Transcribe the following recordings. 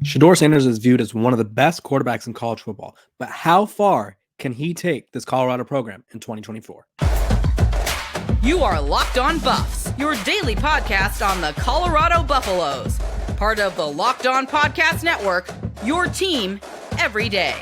Shedeur Sanders is viewed as one of the best quarterbacks in college football, but how far can he take this Colorado program in 2024? You are Locked On Buffs, your daily podcast on the Colorado Buffaloes, part of the Locked On Podcast Network, your team every day.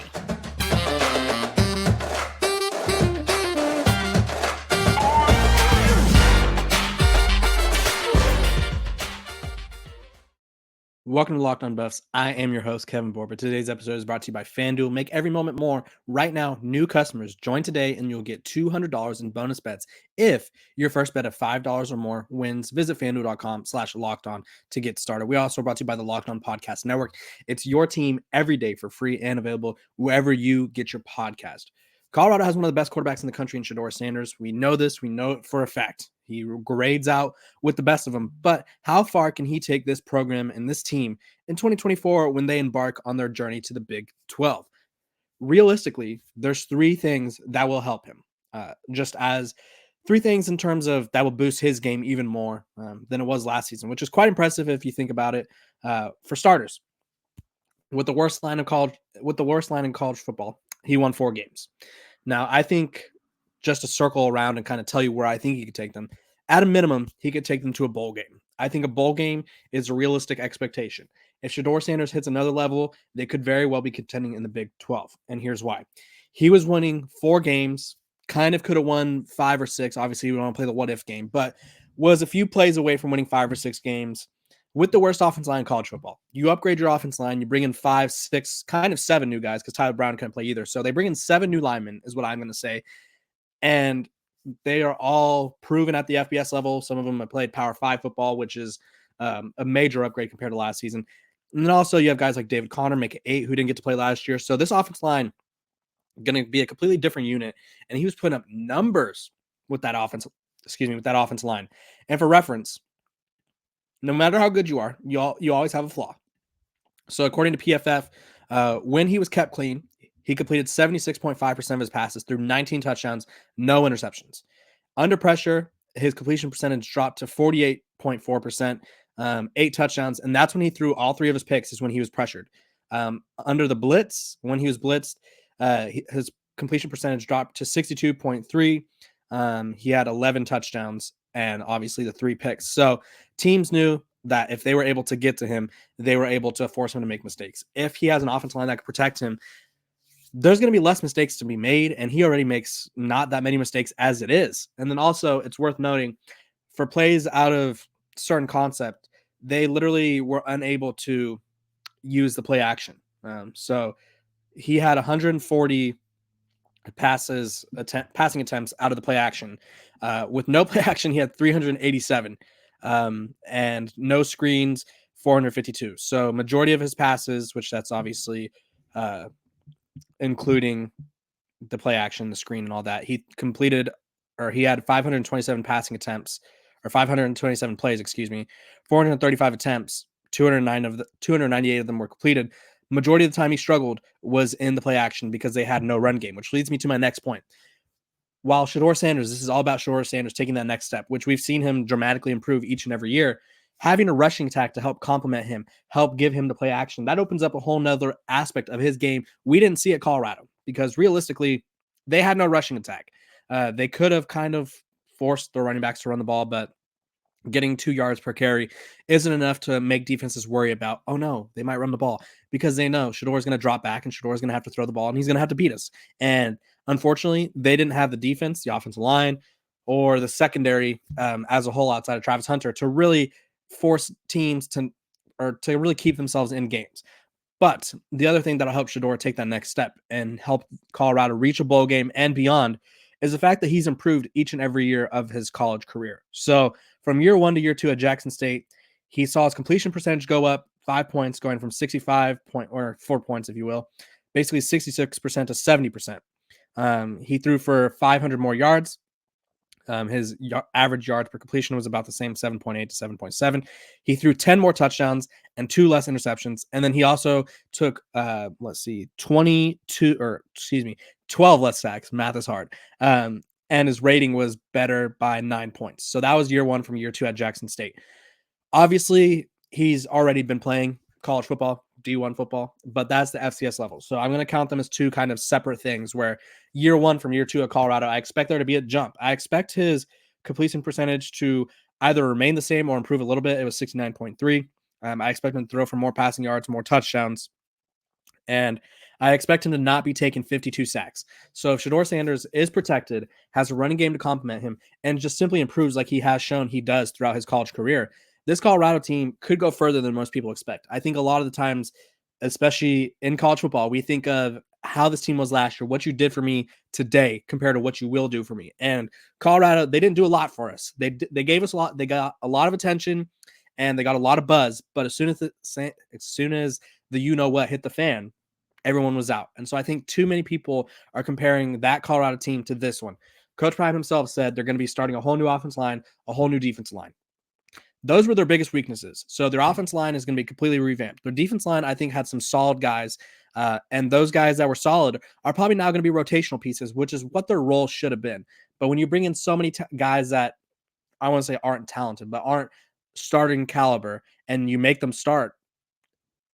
Welcome to Locked On Buffs. I am your host, Kevin Borba. Today's episode is brought to you by FanDuel. Make every moment more. Right now, new customers join today and you'll get $200 in bonus bets if your first bet of $5 or more wins. Visit FanDuel.com/LockedOn to get started. We also brought to you by the Locked On Podcast Network. It's your team every day for free and available wherever you get your podcast. Colorado has one of the best quarterbacks in the country in Shedeur Sanders. We know this. We know it for a fact. He grades out with the best of them. But how far can he take this program and this team in 2024 when they embark on their journey to the Big 12? Realistically, there's three things that will help him. Just as three things in terms of that will boost his game even more than it was last season, which is quite impressive if you think about it. For starters, with the worst line in college football, he won 4 games. Now, I think just to circle around and kind of tell you where I think he could take them, at a minimum, he could take them to a bowl game. I think a bowl game is a realistic expectation. If Shedeur Sanders hits another level, they could very well be contending in the Big 12. And here's why. He was winning 4 games, kind of could have won 5 or 6. Obviously, we don't want to play the what-if game, but was a few plays away from winning 5 or 6 games with the worst offensive line in college football. You upgrade your offensive line, you bring in 5, 6, kind of 7 new guys because Tyler Brown couldn't play either. So they bring in 7 new linemen is what I'm going to say. And they are all proven at the FBS level. Some of them have played Power 5 football, which is a major upgrade compared to last season. And then also you have guys like David Connor, make it 8, who didn't get to play last year. So this offensive line going to be a completely different unit. And he was putting up numbers with that offensive line. And for reference, no matter how good you are, you always have a flaw. So according to PFF, when he was kept clean, he completed 76.5% of his passes through 19 touchdowns, no interceptions. Under pressure, his completion percentage dropped to 48.4%, 8 touchdowns, and that's when he threw all 3 of his picks is when he was pressured. Under the blitz, when he was blitzed, his completion percentage dropped to 62.3. He had 11 touchdowns and obviously the 3 picks. So teams knew that if they were able to get to him, they were able to force him to make mistakes. If he has an offensive line that could protect him, there's going to be less mistakes to be made, and he already makes not that many mistakes as it is. And then also, it's worth noting, for plays out of certain concept, they literally were unable to use the play action. So he had 140 passing attempts out of the play action. With no play action, he had 387, and no screens, 452. So majority of his passes, which that's obviously including the play action, the screen, and all that, he had 527 passing attempts, or 527 plays, 435 attempts, 298 of them were completed. Majority of the time he struggled was in the play action because they had no run game, which leads me to my next point. While Shedeur Sanders, this is all about Shedeur Sanders taking that next step, which we've seen him dramatically improve each and every year, having a rushing attack to help complement him, help give him the play action, that opens up a whole nother aspect of his game we didn't see at Colorado, because realistically, they had no rushing attack. They could have kind of forced the running backs to run the ball, but getting 2 yards per carry isn't enough to make defenses worry about, oh no, they might run the ball, because they know Shedeur is going to drop back and Shedeur is going to have to throw the ball and he's going to have to beat us. And unfortunately, they didn't have the defense, the offensive line, or the secondary as a whole outside of Travis Hunter to really force teams to really keep themselves in games. But the other thing that'll help Shedeur take that next step and help Colorado reach a bowl game and beyond is the fact that he's improved each and every year of his college career. So from year 1 to year 2 at Jackson State, he saw his completion percentage go up 5 points, going from 4 points, if you will, basically 66% to 70%. He threw for 500 more yards. His average yards per completion was about the same, 7.8 to 7.7. He threw 10 more touchdowns and 2 less interceptions. And then he also took, 12 less sacks. Math is hard. And his rating was better by 9 points. So that was year 1 from year 2 at Jackson State. Obviously, he's already been playing college football. D1 football, but that's the FCS level. So I'm going to count them as two kind of separate things where year one from year two at Colorado, I expect there to be a jump. I expect his completion percentage to either remain the same or improve a little bit. It was 69.3. I expect him to throw for more passing yards, more touchdowns, and I expect him to not be taking 52 sacks. So if Shedeur Sanders is protected, has a running game to complement him, and just simply improves like he has shown he does throughout his college career, this Colorado team could go further than most people expect. I think a lot of the times, especially in college football, we think of how this team was last year, what you did for me today compared to what you will do for me. And Colorado, they didn't do a lot for us. They gave us a lot. They got a lot of attention and they got a lot of buzz. But as soon as the you know what hit the fan, everyone was out. And so I think too many people are comparing that Colorado team to this one. Coach Prime himself said they're going to be starting a whole new offense line, a whole new defense line. Those were their biggest weaknesses. So their offense line is going to be completely revamped. Their defense line, I think, had some solid guys. And those guys that were solid are probably now going to be rotational pieces, which is what their role should have been. But when you bring in so many guys that I want to say aren't talented, but aren't starting caliber, and you make them start,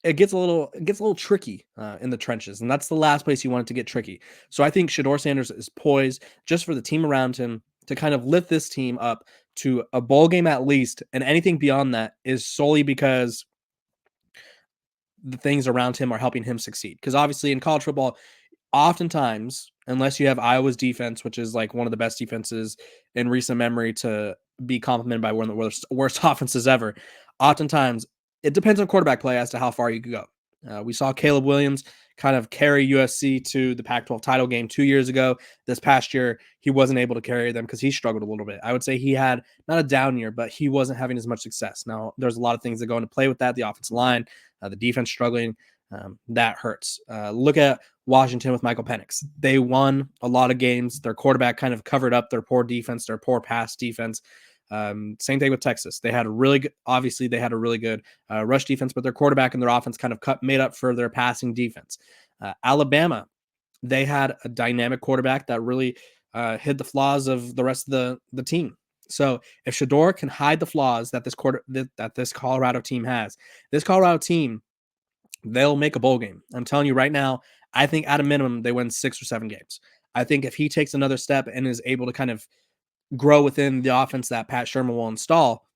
it gets a little tricky in the trenches, and that's the last place you want it to get tricky. So I think Shedeur Sanders is poised just for the team around him to kind of lift this team up to a bowl game at least, and anything beyond that is solely because the things around him are helping him succeed. Because obviously in college football, oftentimes, unless you have Iowa's defense, which is like one of the best defenses in recent memory to be complimented by one of the worst offenses ever, oftentimes it depends on quarterback play as to how far you could go. We saw Caleb Williams kind of carry USC to the Pac-12 title game 2 years ago. This past year, he wasn't able to carry them because he struggled a little bit. I would say he had not a down year, but he wasn't having as much success. Now, there's a lot of things that go into play with that. The offensive line, the defense struggling, that hurts. Look at Washington with Michael Penix. They won a lot of games. Their quarterback kind of covered up their poor defense, their poor pass defense. Same thing with Texas. They had a really good, obviously they had a really good rush defense, but their quarterback and their offense kind of made up for their passing defense. Alabama, they had a dynamic quarterback that really hid the flaws of the rest of the team. So if Shedeur can hide the flaws that this Colorado team has, this Colorado team, they'll make a bowl game. I'm telling you right now, I think at a minimum they win 6 or 7 games. I think if he takes another step and is able to kind of grow within the offense that Pat Sherman will install,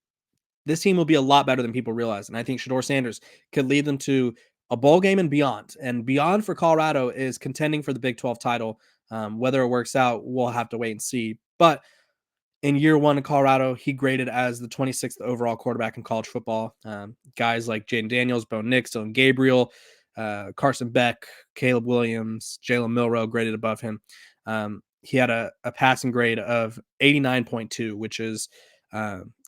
this team will be a lot better than people realize. And I think Shedeur Sanders could lead them to a bowl game and beyond. And beyond for Colorado is contending for the Big 12 title. Whether it works out, we'll have to wait and see. But in year one in Colorado, he graded as the 26th overall quarterback in college football. Guys like Jaden Daniels, Bo Nix, Dylan Gabriel, Carson Beck, Caleb Williams, Jalen Milroe graded above him. He had a passing grade of 89.2, which is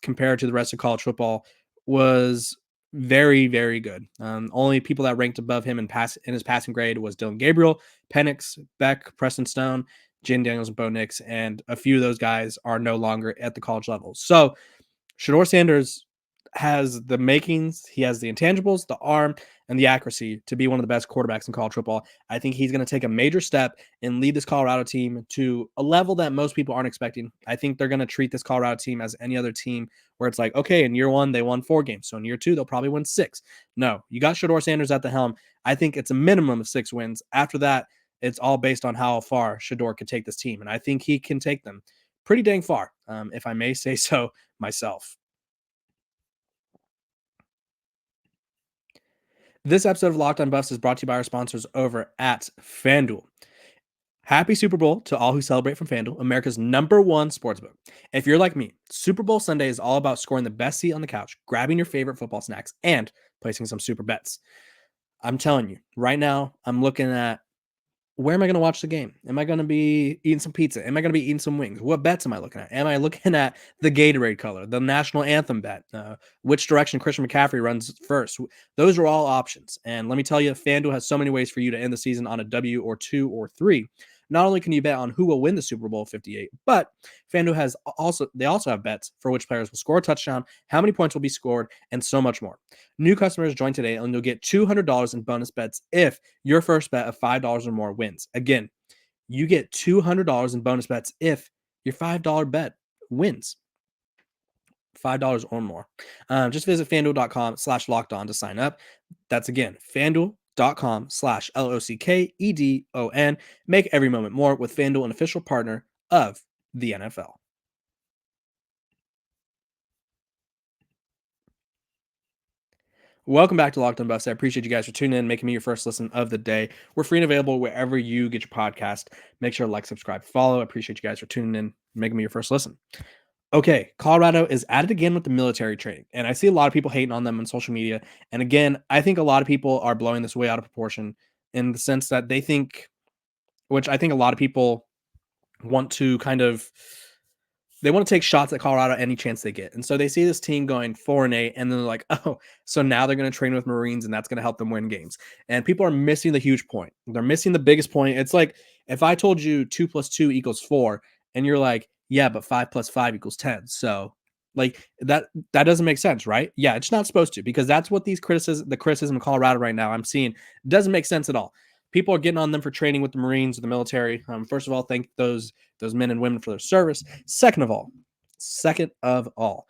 compared to the rest of college football was very, very good. Only people that ranked above him in his passing grade was Dylan Gabriel, Penix, Beck, Preston Stone, Jaden Daniels, and Bo Nix, and a few of those guys are no longer at the college level. So Shedeur Sanders has the makings, he has the intangibles, the arm, and the accuracy to be one of the best quarterbacks in college football. I think he's going to take a major step and lead this Colorado team to a level that most people aren't expecting. I think they're going to treat this Colorado team as any other team where it's like, okay, in year one, they won 4 games. So in year two, they'll probably win 6. No, you got Shedeur Sanders at the helm. I think it's a minimum of 6 wins. After that, it's all based on how far Shedeur could take this team. And I think he can take them pretty dang far, if I may say so myself. This episode of Locked On Buffs is brought to you by our sponsors over at FanDuel. Happy Super Bowl to all who celebrate from FanDuel, America's #1 sportsbook. If you're like me, Super Bowl Sunday is all about scoring the best seat on the couch, grabbing your favorite football snacks, and placing some super bets. I'm telling you, right now, I'm looking at where am I going to watch the game? Am I going to be eating some pizza? Am I going to be eating some wings? What bets am I looking at? Am I looking at the Gatorade color, the national anthem bet, which direction Christian McCaffrey runs first? Those are all options. And let me tell you, FanDuel has so many ways for you to end the season on a W or 2 or 3. Not only can you bet on who will win the Super Bowl 58, but FanDuel also have bets for which players will score a touchdown, how many points will be scored, and so much more. New customers join today and you'll get $200 in bonus bets if your first bet of $5 or more wins. Again, you get $200 in bonus bets if your $5 bet wins. $5 or more. Just visit fanduel.com/lockedon to sign up. That's again, fanduel.com/LOCKEDON. Make every moment more with FanDuel, an official partner of the NFL. Welcome back to Locked On Buffs. I appreciate you guys for tuning in, making me your first listen of the day. We're free and available wherever you get your podcast. Make sure to like, subscribe, follow. I appreciate you guys for tuning in, making me your first listen. Okay, Colorado is at it again with the military training, and I see a lot of people hating on them on social media. And again, I think a lot of people are blowing this way out of proportion in the sense that they think, which I think a lot of people want to kind of they want to take shots at Colorado any chance they get. And so they see this team going 4-8, and then they're like, oh, so now they're going to train with Marines, and that's going to help them win games. And people are missing the huge point. They're missing the biggest point. It's like if I told you 2 + 2 = 4, and you're like, yeah, but 5 + 5 = 10. So like that doesn't make sense, right? Yeah, it's not supposed to, because that's what the criticism of Colorado right now I'm seeing doesn't make sense at all. People are getting on them for training with the Marines or the military. First of all, thank those men and women for their service. Second of all,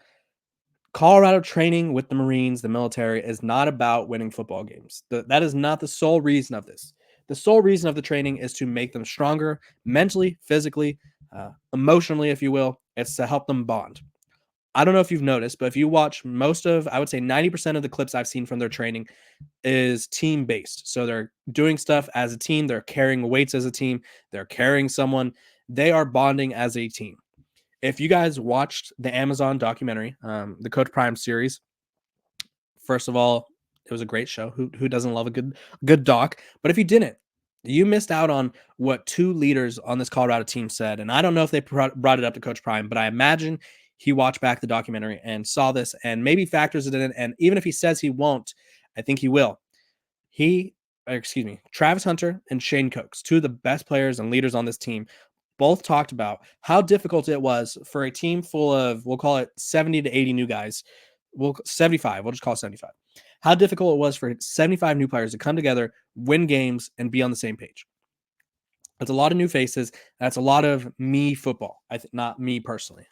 Colorado training with the Marines, the military, is not about winning football games. That is not the sole reason of this. The sole reason of the training is to make them stronger mentally, physically, emotionally, if you will. It's to help them bond. I don't know if you've noticed, but if you watch I would say 90% of the clips I've seen from their training is team based. So they're doing stuff as a team. They're carrying weights as a team. They're carrying someone. They are bonding as a team. If you guys watched the Amazon documentary, the Coach Prime series, first of all, it was a great show. Who doesn't love a good doc? But if you didn't, you missed out on what two leaders on this Colorado team said. And I don't know if they brought it up to Coach Prime, but I imagine he watched back the documentary and saw this and maybe factors it in. And even if he says he won't, I think he will. Travis Hunter and Shane Cokes, two of the best players and leaders on this team, both talked about how difficult it was for a team full of, we'll call it 70 to 80 new guys. 75. We'll just call it 75. How difficult it was for 75 new players to come together, win games, and be on the same page. That's a lot of new faces. That's a lot of me football. Not me personally.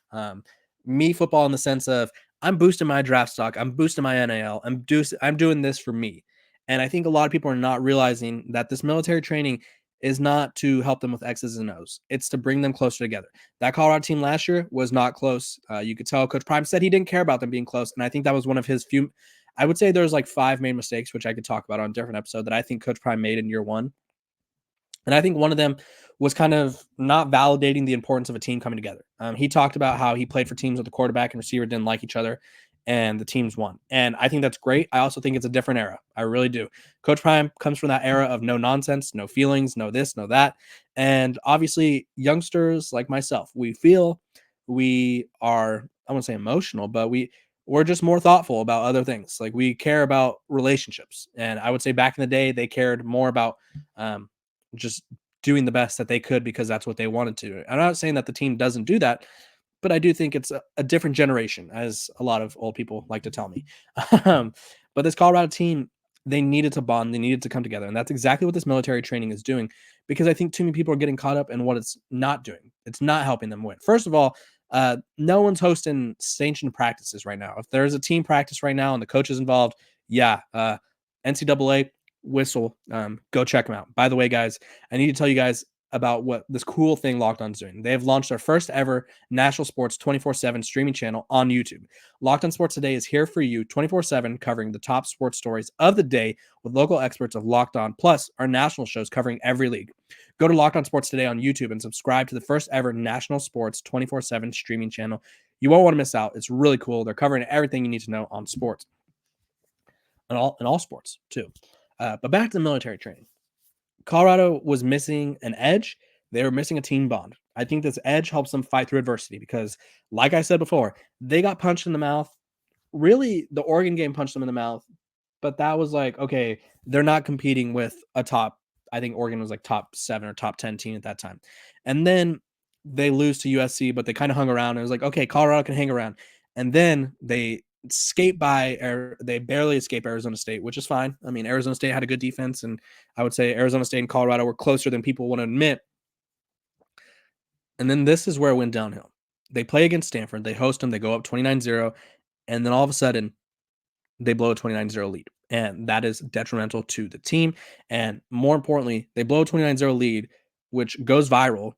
Me football in the sense of I'm boosting my draft stock. I'm boosting my NAL. I'm doing this for me. And I think a lot of people are not realizing that this military training is not to help them with X's and O's. It's to bring them closer together. That Colorado team last year was not close. You could tell Coach Prime said he didn't care about them being close. And I think that was one of his few, I would say there's like 5 main mistakes, which I could talk about on a different episode, that I think Coach Prime made in year one. And I think one of them was kind of not validating the importance of a team coming together. He talked about how he played for teams with the quarterback and receiver didn't like each other, and the teams won. And I think that's great. I also think it's a different era. I really do. Coach Prime comes from that era of no nonsense, no feelings, no this, no that. And obviously, youngsters like myself, we are, I won't say emotional, but we're just more thoughtful about other things. Like we care about relationships. And I would say back in the day, they cared more about just doing the best that they could because that's what they wanted to. I'm not saying that the team doesn't do that, but I do think it's a different generation, as a lot of old people like to tell me. But this Colorado team, they needed to bond, they needed to come together. And that's exactly what this military training is doing, because I think too many people are getting caught up in what it's not doing. It's not helping them win. First of all, no one's hosting sanctioned practices right now. If there's a team practice right now and the coach is involved, NCAA whistle, go check them out. By the way, guys, I need to tell you guys about what this cool thing Locked On is doing. They have launched their first ever national sports 24/7 streaming channel on YouTube. Locked On Sports Today is here for you 24/7, covering the top sports stories of the day with local experts of Locked On, plus our national shows covering every league. Go to Locked On Sports Today on YouTube and subscribe to the first ever national sports 24/7 streaming channel. You won't want to miss out. It's really cool. They're covering everything you need to know on sports, and all sports too. But back to the military training. Colorado was missing an edge. They were missing a team bond. I think this edge helps them fight through adversity because, like I said before, they got punched in the mouth. Really, the Oregon game punched them in the mouth, but that was like, okay, they're not competing with a top, I think Oregon was like top 7 or top 10 team at that time. And then they lose to USC, but they kind of hung around. And it was like, okay, Colorado can hang around. And then they they barely escape Arizona State, which is fine. I mean, Arizona State had a good defense, and I would say Arizona State and Colorado were closer than people want to admit. And then this is where it went downhill. They play against Stanford. They host them. They go up 29-0. And then all of a sudden, they blow a 29-0 lead. And that is detrimental to the team. And more importantly, they blow a 29-0 lead, which goes viral,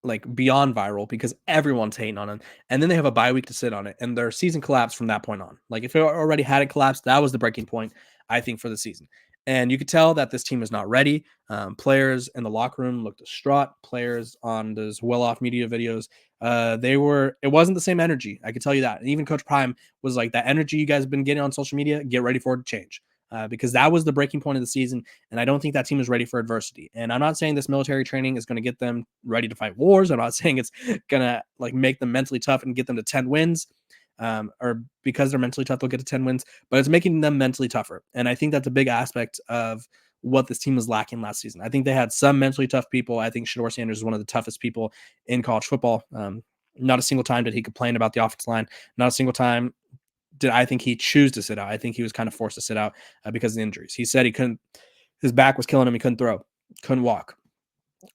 like beyond viral, because everyone's hating on them. And then they have a bye week to sit on it, and their season collapsed from that point on. Like if it already had it collapsed, that was the breaking point, I think, for the season. And you could tell that this team is not ready. Players in the locker room looked distraught. Players on those well-off media videos, it wasn't the same energy. I could tell you that. And even Coach Prime was like, that energy you guys have been getting on social media, get ready for it to change. Because that was the breaking point of the season. And I don't think that team is ready for adversity. And I'm not saying this military training is going to get them ready to fight wars. I'm not saying it's going to like make them mentally tough and get them to 10 wins. Or because they're mentally tough, they'll get to 10 wins, but it's making them mentally tougher. And I think that's a big aspect of what this team was lacking last season. I think they had some mentally tough people. I think Shedeur Sanders is one of the toughest people in college football. Not a single time did he complain about the offensive line. Not a single time did I think he choose to sit out. I think he was kind of forced to sit out because of the injuries. He said he couldn't, his back was killing him. He couldn't throw, couldn't walk.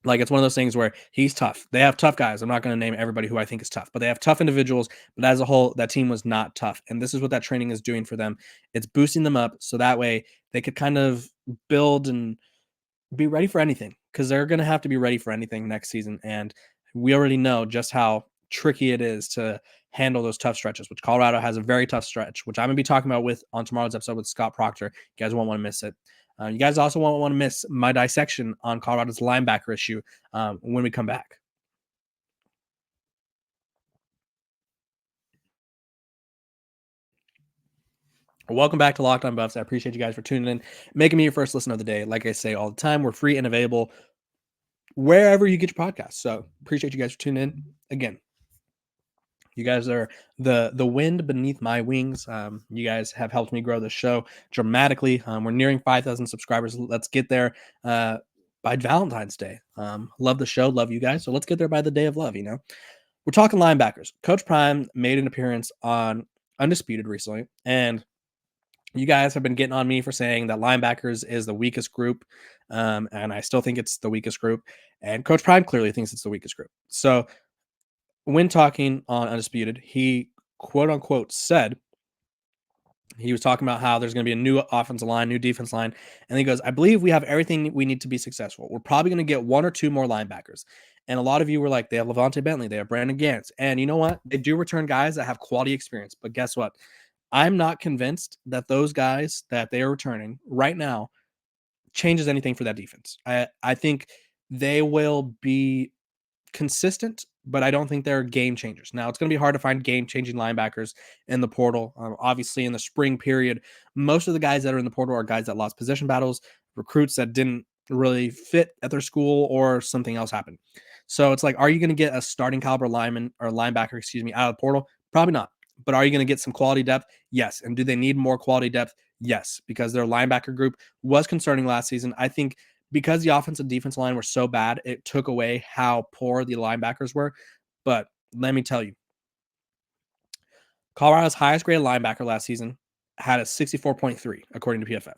Like it's one of those things where he's tough. They have tough guys. I'm not going to name everybody who I think is tough, but they have tough individuals. But as a whole, that team was not tough. And this is what that training is doing for them. It's boosting them up so that way they could kind of build and be ready for anything, because they're going to have to be ready for anything next season. And we already know just how tricky it is to handle those tough stretches, which Colorado has a very tough stretch, which I'm going to be talking about with on tomorrow's episode with Scott Proctor. You guys won't want to miss it. You guys also won't want to miss my dissection on Colorado's linebacker issue when we come back. Welcome back to Locked On Buffs. I appreciate you guys for tuning in, making me your first listen of the day. Like I say all the time, we're free and available wherever you get your podcasts. So appreciate you guys for tuning in. Again, you guys are the wind beneath my wings. You guys have helped me grow the show dramatically. We're nearing 5,000 subscribers. Let's get there by Valentine's Day. Love the show. Love you guys. So let's get there by the day of love, We're talking linebackers. Coach Prime made an appearance on Undisputed recently, and you guys have been getting on me for saying that linebackers is the weakest group, and I still think it's the weakest group. And Coach Prime clearly thinks it's the weakest group. So when talking on Undisputed, he quote unquote said, he was talking about how there's going to be a new offensive line, new defense line. And he goes, I believe we have everything we need to be successful. We're probably going to get one or two more linebackers. And a lot of you were like, they have Levante Bentley, they have Brandon Gantz. And you know what? They do return guys that have quality experience. But guess what? I'm not convinced that those guys that they are returning right now changes anything for that defense. I think they will be consistent, but I don't think they're game changers. Now, it's going to be hard to find game changing linebackers in the portal. Obviously, in the spring period, most of the guys that are in the portal are guys that lost position battles, recruits that didn't really fit at their school, or something else happened. So it's like, are you going to get a starting caliber lineman or linebacker, out of the portal? Probably not. But are you going to get some quality depth? Yes. And do they need more quality depth? Yes, because their linebacker group was concerning last season. I think because the offensive and defensive line were so bad, it took away how poor the linebackers were. But let me tell you, Colorado's highest graded linebacker last season had a 64.3, according to PFF.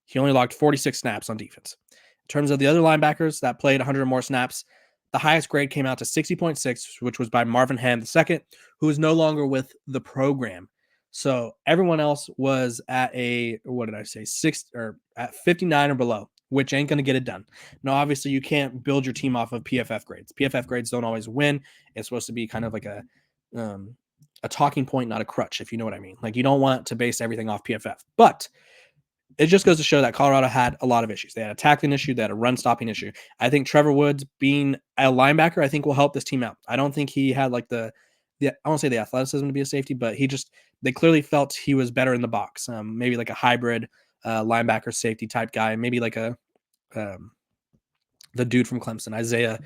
He only logged 46 snaps on defense. In terms of the other linebackers that played 100 or more snaps, the highest grade came out to 60.6, which was by Marvin Hand II, who is no longer with the program. So everyone else was at at 59 or below, which ain't going to get it done. Now, obviously, you can't build your team off of PFF grades. PFF grades don't always win. It's supposed to be kind of like a talking point, not a crutch, if you know what I mean. Like, you don't want to base everything off PFF. But it just goes to show that Colorado had a lot of issues. They had a tackling issue, they had a run stopping issue. I think Trevor Woods being a linebacker, I think will help this team out. I don't think he had like the I won't say the athleticism to be a safety, but they clearly felt he was better in the box. Maybe like a hybrid linebacker safety type guy, maybe like the dude from Clemson, Isaiah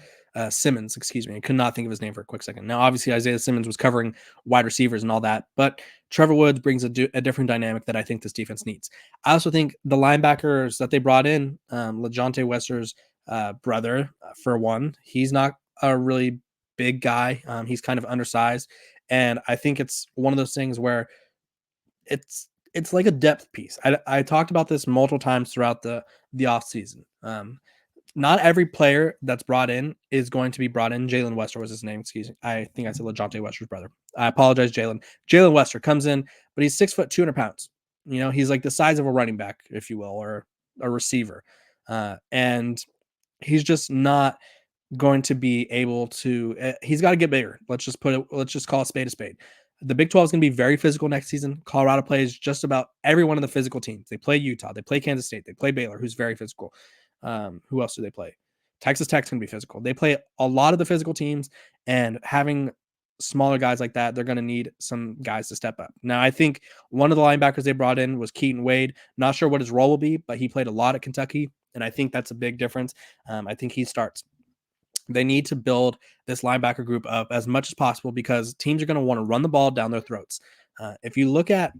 Simmons, excuse me. I could not think of his name for a quick second. Now, obviously, Isaiah Simmons was covering wide receivers and all that, but Trevor Woods brings a different dynamic that I think this defense needs. I also think the linebackers that they brought in, LeJohntay Wester's brother, for one, he's not a really big guy. He's kind of undersized, and I think it's one of those things where it's like a depth piece. I talked about this multiple times throughout the offseason. not every player that's brought in is going to be brought in. Jalen Wester was his name. Excuse me. I think I said LaJohntay Wester's brother. I apologize, Jalen. Jalen Wester comes in, but he's 6', 200 pounds. He's like the size of a running back, if you will, or a receiver. And he's just not going to be able to. He's got to get bigger. Let's just call a spade a spade. The Big 12 is going to be very physical next season. Colorado plays just about every one of the physical teams. They play Utah. They play Kansas State. They play Baylor, who's very physical. Who else do they play? Texas Tech's going to be physical. They play a lot of the physical teams, and having smaller guys like that, they're going to need some guys to step up. Now, I think one of the linebackers they brought in was Keaton Wade. Not sure what his role will be, but he played a lot at Kentucky, and I think that's a big difference. I think he starts. They need to build this linebacker group up as much as possible because teams are going to want to run the ball down their throats. If you look at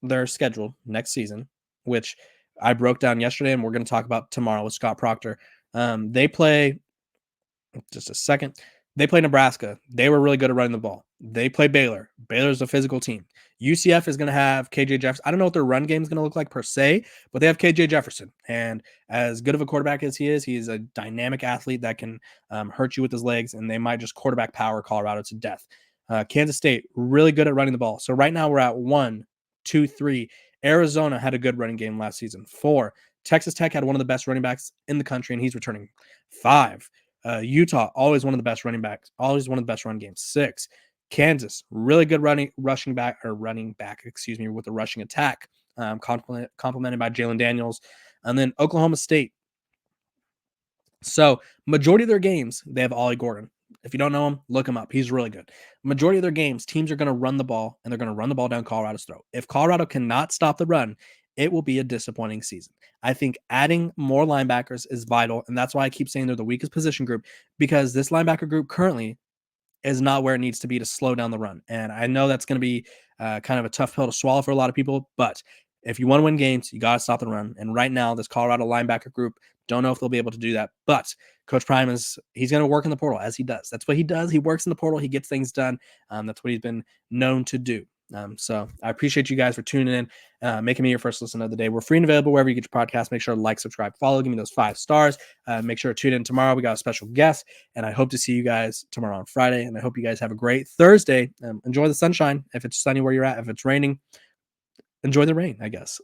their schedule next season, which I broke down yesterday and we're going to talk about tomorrow with Scott Proctor, they play just a second. They play Nebraska. They were really good at running the ball. They play Baylor. Baylor's a physical team. UCF is going to have KJ Jefferson. I don't know what their run game is going to look like per se, but they have KJ Jefferson. And as good of a quarterback as he is, he's a dynamic athlete that can hurt you with his legs, and they might just quarterback power Colorado to death. Kansas State, really good at running the ball. So right now we're at 1, 2, 3. Arizona had a good running game last season. 4. Texas Tech had one of the best running backs in the country, and he's returning. 5. Utah, always one of the best running backs, always one of the best run games. 6. Kansas, really good running back, with a rushing attack, complemented by Jalen Daniels. And then Oklahoma State. So majority of their games, they have Ollie Gordon. If you don't know him, look him up. He's really good. Majority of their games, teams are going to run the ball, and they're going to run the ball down Colorado's throat. If Colorado cannot stop the run, it will be a disappointing season. I think adding more linebackers is vital, and that's why I keep saying they're the weakest position group, because this linebacker group currently is not where it needs to be to slow down the run. And I know that's going to be kind of a tough pill to swallow for a lot of people, but if you want to win games, you got to stop the run. And right now, this Colorado linebacker group, don't know if they'll be able to do that. But Coach Prime he's going to work in the portal as he does. That's what he does. He works in the portal. He gets things done. That's what he's been known to do. So I appreciate you guys for tuning in, making me your first listen of the day. We're free and available wherever you get your podcast. Make sure to like, subscribe, follow, give me those 5 stars. Make sure to tune in tomorrow. We got a special guest, and I hope to see you guys tomorrow on Friday. And I hope you guys have a great Thursday. Enjoy the sunshine. If it's sunny where you're at, if it's raining, enjoy the rain, I guess.